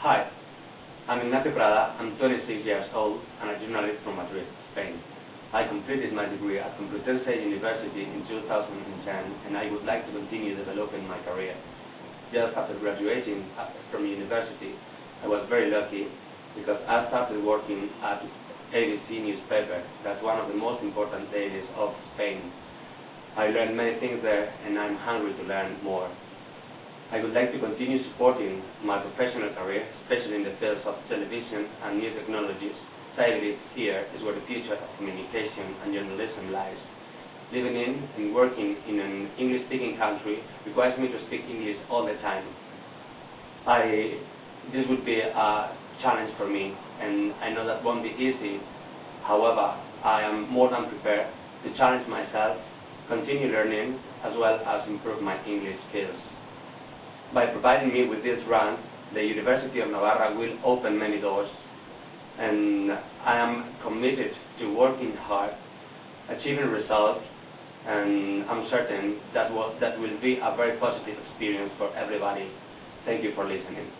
Hi, I'm Ignacio Prada. I'm 26 years old and a journalist from Madrid, Spain. I completed my degree at Complutense University in 2010 and I would like to continue developing my career. Just after graduating from university, I was very lucky because I started working at ABC newspaper. That's one of the most important dailies of Spain. I learned many things there and I'm hungry to learn more. I would like to continue supporting my professional career, especially in the fields of television and new technologies. I believe here is where the future of communication and journalism lies. Living in and working in an English-speaking country requires me to speak English all the time. This would be a challenge for me, and I know that won't be easy. However, I am more than prepared to challenge myself, continue learning, as well as improve my English skills. By providing me with this grant, the University of Navarra will open many doors, and I am committed to working hard, achieving results, and I'm certain that will be a very positive experience for everybody. Thank you for listening.